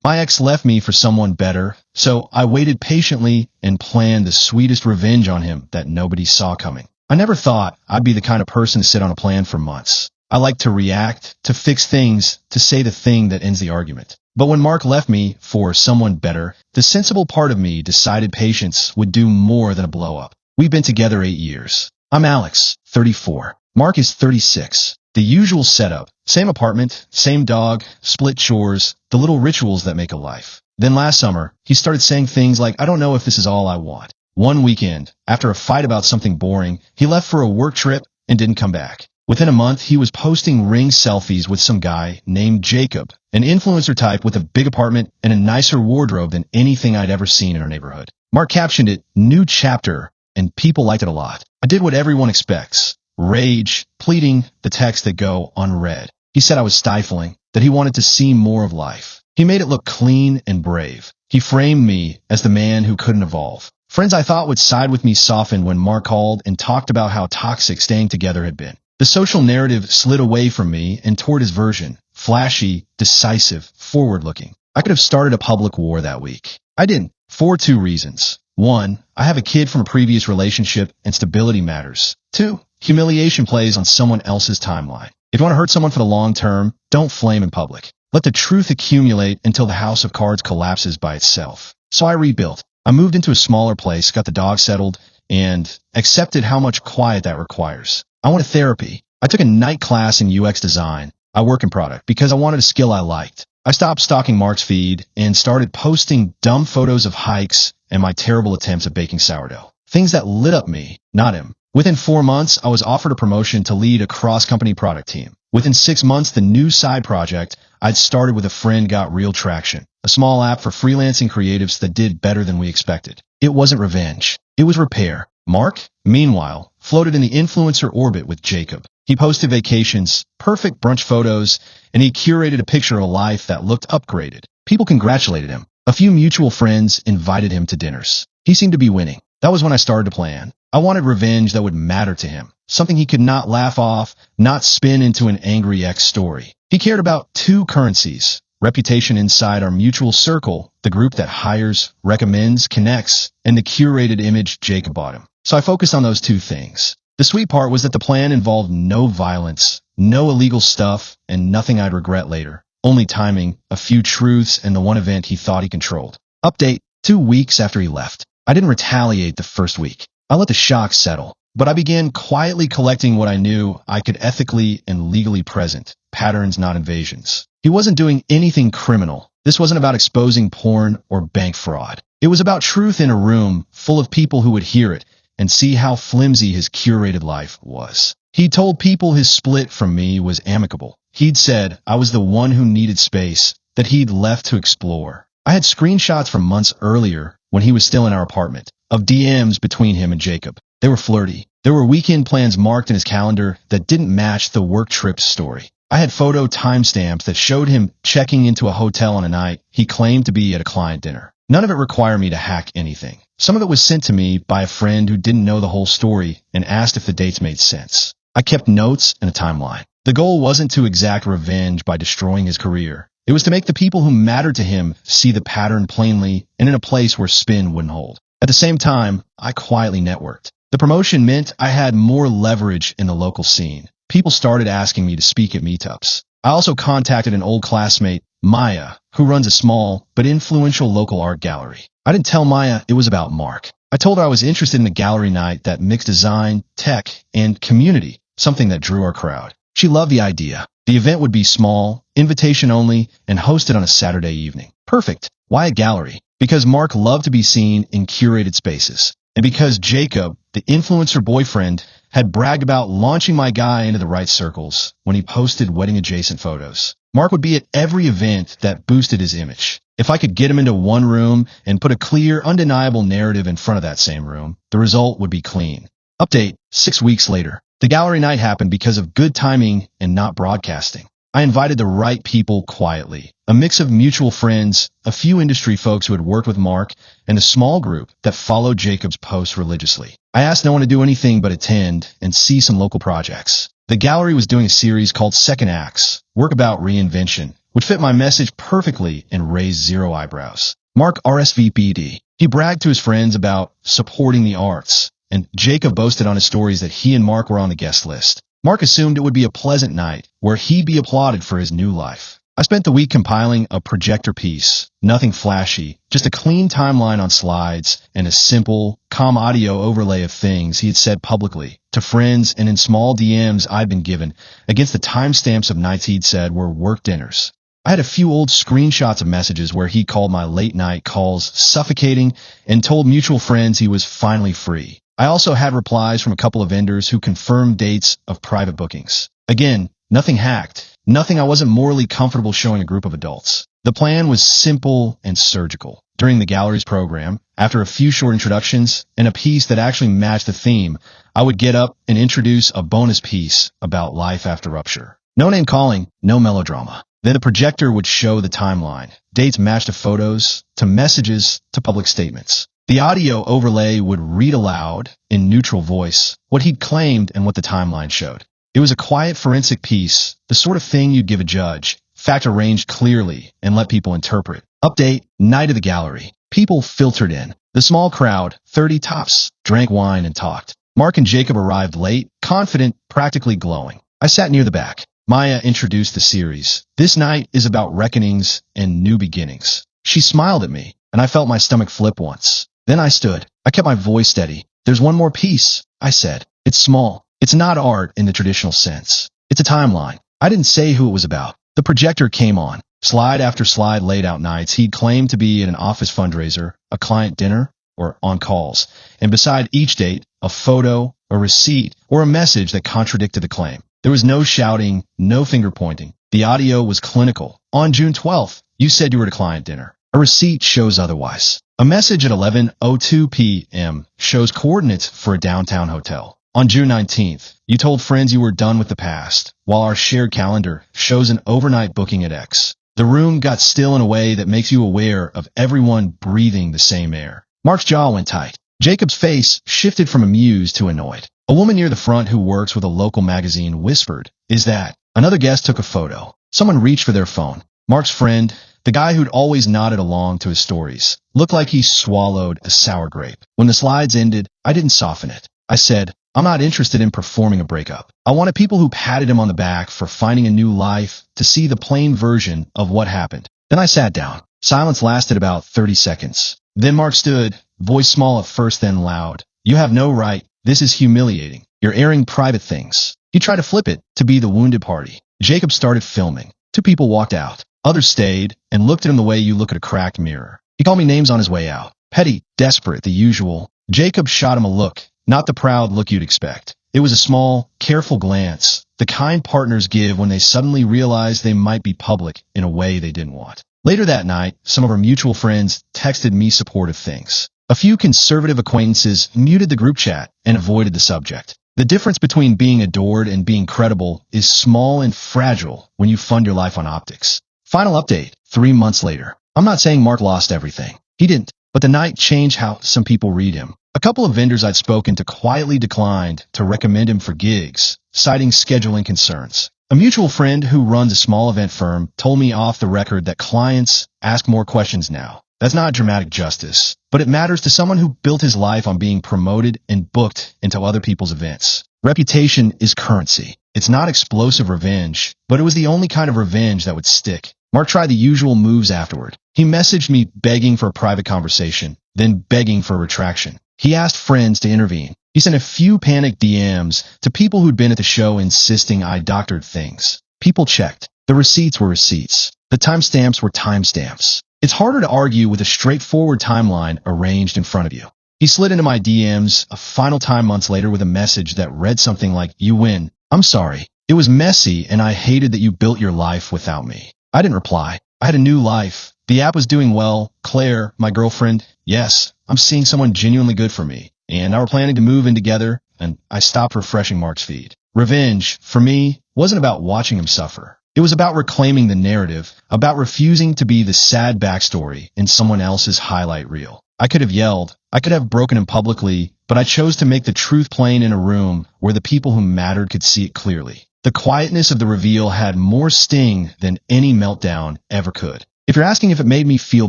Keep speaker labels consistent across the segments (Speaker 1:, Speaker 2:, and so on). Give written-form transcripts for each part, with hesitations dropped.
Speaker 1: My ex left me for someone better, so I waited patiently and planned the sweetest revenge on him that nobody saw coming. I never thought I'd be the kind of person to sit on a plan for months. I like to react, to fix things, to say the thing that ends the argument. But when Mark left me for someone better, the sensible part of me decided patience would do more than a blow-up. We've been together 8 years. I'm Alex, 34. Mark is 36. The usual setup. Same apartment, same dog, split chores, the little rituals that make a life. Then last summer, he started saying things like, I don't know if this is all I want. One weekend, after a fight about something boring, he left for a work trip and didn't come back. Within a month, he was posting ring selfies with some guy named Jacob, an influencer type with a big apartment and a nicer wardrobe than anything I'd ever seen in our neighborhood. Mark captioned it, "New chapter," and people liked it a lot. I did what everyone expects. Rage, pleading, the texts that go unread. He said I was stifling, that he wanted to see more of life. He made it look clean and brave. He framed me as the man who couldn't evolve. Friends I thought would side with me softened when Mark called and talked about how toxic staying together had been. The social narrative slid away from me and toward his version. Flashy, decisive, forward-looking. I could have started a public war that week. I didn't, for 2 reasons. 1, I have a kid from a previous relationship and stability matters. 2, humiliation plays on someone else's timeline. If you want to hurt someone for the long term, don't flame in public. Let the truth accumulate until the house of cards collapses by itself. So I rebuilt. I moved into a smaller place, got the dog settled, and accepted how much quiet that requires. I wanted therapy. I took a night class in UX design. I work in product because I wanted a skill I liked. I stopped stalking Mark's feed and started posting dumb photos of hikes and my terrible attempts at baking sourdough. Things that lit up me, not him. Within 4 months, I was offered a promotion to lead a cross-company product team. Within 6 months, the new side project I'd started with a friend got real traction. A small app for freelancing creatives that did better than we expected. It wasn't revenge. It was repair. Mark, meanwhile, floated in the influencer orbit with Jacob. He posted vacations, perfect brunch photos, and he curated a picture of a life that looked upgraded. People congratulated him. A few mutual friends invited him to dinners. He seemed to be winning. That was when I started to plan. I wanted revenge that would matter to him. Something he could not laugh off, not spin into an angry ex story. He cared about 2 currencies. Reputation inside our mutual circle, the group that hires, recommends, connects, and the curated image Jacob bought him. So I focused on those 2 things. The sweet part was that the plan involved no violence, no illegal stuff, and nothing I'd regret later. Only timing, a few truths, and the one event he thought he controlled. Update, 2 weeks after he left. I didn't retaliate the first week. I let the shock settle. But I began quietly collecting what I knew I could ethically and legally present. Patterns, not invasions. He wasn't doing anything criminal. This wasn't about exposing porn or bank fraud. It was about truth in a room full of people who would hear it and see how flimsy his curated life was. He told people his split from me was amicable. He'd said I was the one who needed space, that he'd left to explore. I had screenshots from months earlier when he was still in our apartment, of DMs between him and Jacob. They were flirty. There were weekend plans marked in his calendar that didn't match the work trip story. I had photo timestamps that showed him checking into a hotel on a night he claimed to be at a client dinner. None of it required me to hack anything. Some of it was sent to me by a friend who didn't know the whole story and asked if the dates made sense. I kept notes and a timeline. The goal wasn't to exact revenge by destroying his career. It was to make the people who mattered to him see the pattern plainly and in a place where spin wouldn't hold. At the same time, I quietly networked. The promotion meant I had more leverage in the local scene. People started asking me to speak at meetups. I also contacted an old classmate, Maya, who runs a small but influential local art gallery. I didn't tell Maya it was about Mark. I told her I was interested in a gallery night that mixed design, tech, and community, something that drew our crowd. She loved the idea. The event would be small, invitation only, and hosted on a Saturday evening. Perfect. Why a gallery? Because Mark loved to be seen in curated spaces. And because Jacob, the influencer boyfriend, had bragged about launching my guy into the right circles when he posted wedding-adjacent photos. Mark would be at every event that boosted his image. If I could get him into one room and put a clear, undeniable narrative in front of that same room, the result would be clean. Update, 6 weeks later. The gallery night happened because of good timing and not broadcasting. I invited the right people quietly, a mix of mutual friends, a few industry folks who had worked with Mark, and a small group that followed Jacob's posts religiously. I asked no one to do anything but attend and see some local projects. The gallery was doing a series called Second Acts, work about reinvention, would fit my message perfectly and raise 0 eyebrows. Mark RSVP'd. He bragged to his friends about supporting the arts, and Jacob boasted on his stories that he and Mark were on the guest list. Mark assumed it would be a pleasant night where he'd be applauded for his new life. I spent the week compiling a projector piece, nothing flashy, just a clean timeline on slides and a simple, calm audio overlay of things he had said publicly to friends and in small DMs I'd been given against the timestamps of nights he'd said were work dinners. I had a few old screenshots of messages where he called my late night calls suffocating and told mutual friends he was finally free. I also had replies from a couple of vendors who confirmed dates of private bookings. Again, nothing hacked. Nothing I wasn't morally comfortable showing a group of adults. The plan was simple and surgical. During the gallery's program, after a few short introductions and a piece that actually matched the theme, I would get up and introduce a bonus piece about life after rupture. No name calling, no melodrama. Then the projector would show the timeline. Dates matched to photos, to messages, to public statements. The audio overlay would read aloud, in neutral voice, what he'd claimed and what the timeline showed. It was a quiet forensic piece, the sort of thing you'd give a judge, fact arranged clearly, and let people interpret. Update, night of the gallery. People filtered in. The small crowd, 30 tops, drank wine and talked. Mark and Jacob arrived late, confident, practically glowing. I sat near the back. Maya introduced the series. This night is about reckonings and new beginnings. She smiled at me, and I felt my stomach flip once. Then I stood. I kept my voice steady. There's one more piece, I said. It's small. It's not art in the traditional sense. It's a timeline. I didn't say who it was about. The projector came on. Slide after slide laid out nights he'd claimed to be at an office fundraiser, a client dinner, or on calls. And beside each date, a photo, a receipt, or a message that contradicted the claim. There was no shouting, no finger pointing. The audio was clinical. On June 12th, you said you were at a client dinner. A receipt shows otherwise. A message at 11:02 p.m. shows coordinates for a downtown hotel. On June 19th, you told friends you were done with the past, while our shared calendar shows an overnight booking at X. The room got still in a way that makes you aware of everyone breathing the same air. Mark's jaw went tight. Jacob's face shifted from amused to annoyed. A woman near the front who works with a local magazine whispered, "Is that?" Another guest took a photo. Someone reached for their phone. Mark's friend, the guy who'd always nodded along to his stories, looked like he swallowed a sour grape. When the slides ended, I didn't soften it. I said, I'm not interested in performing a breakup. I wanted people who patted him on the back for finding a new life to see the plain version of what happened. Then I sat down. Silence lasted about 30 seconds. Then Mark stood, voice small at first, then loud. You have no right. This is humiliating. You're airing private things. He tried to flip it to be the wounded party. Jacob started filming. 2 people walked out. Others stayed and looked at him the way you look at a cracked mirror. He called me names on his way out. Petty, desperate, the usual. Jacob shot him a look. Not the proud look you'd expect. It was a small, careful glance, the kind partners give when they suddenly realize they might be public in a way they didn't want. Later that night, some of our mutual friends texted me supportive things. A few conservative acquaintances muted the group chat and avoided the subject. The difference between being adored and being credible is small and fragile when you fund your life on optics. Final update, 3 months later. I'm not saying Mark lost everything. He didn't, but the night changed how some people read him. A couple of vendors I'd spoken to quietly declined to recommend him for gigs, citing scheduling concerns. A mutual friend who runs a small event firm told me off the record that clients ask more questions now. That's not dramatic justice, but it matters to someone who built his life on being promoted and booked into other people's events. Reputation is currency. It's not explosive revenge, but it was the only kind of revenge that would stick. Mark tried the usual moves afterward. He messaged me begging for a private conversation, then begging for a retraction. He asked friends to intervene. He sent a few panicked DMs to people who'd been at the show insisting I doctored things. People checked. The receipts were receipts. The timestamps were timestamps. It's harder to argue with a straightforward timeline arranged in front of you. He slid into my DMs a final time months later with a message that read something like, "You win. I'm sorry. It was messy and I hated that you built your life without me." I didn't reply. I had a new life. The app was doing well. Claire, my girlfriend, yes, I'm seeing someone genuinely good for me. And I were planning to move in together, and I stopped refreshing Mark's feed. Revenge, for me, wasn't about watching him suffer. It was about reclaiming the narrative, about refusing to be the sad backstory in someone else's highlight reel. I could have yelled. I could have broken him publicly, but I chose to make the truth plain in a room where the people who mattered could see it clearly. The quietness of the reveal had more sting than any meltdown ever could. If you're asking if it made me feel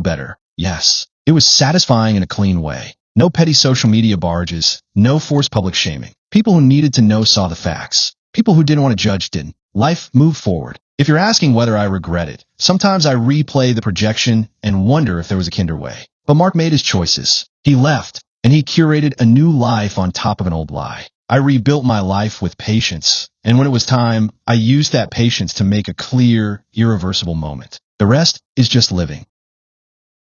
Speaker 1: better, yes. It was satisfying in a clean way. No petty social media barges, no forced public shaming. People who needed to know saw the facts. People who didn't want to judge didn't. Life moved forward. If you're asking whether I regret it, sometimes I replay the projection and wonder if there was a kinder way. But Mark made his choices. He left, and he curated a new life on top of an old lie. I rebuilt my life with patience, and when it was time, I used that patience to make a clear, irreversible moment. The rest is just living.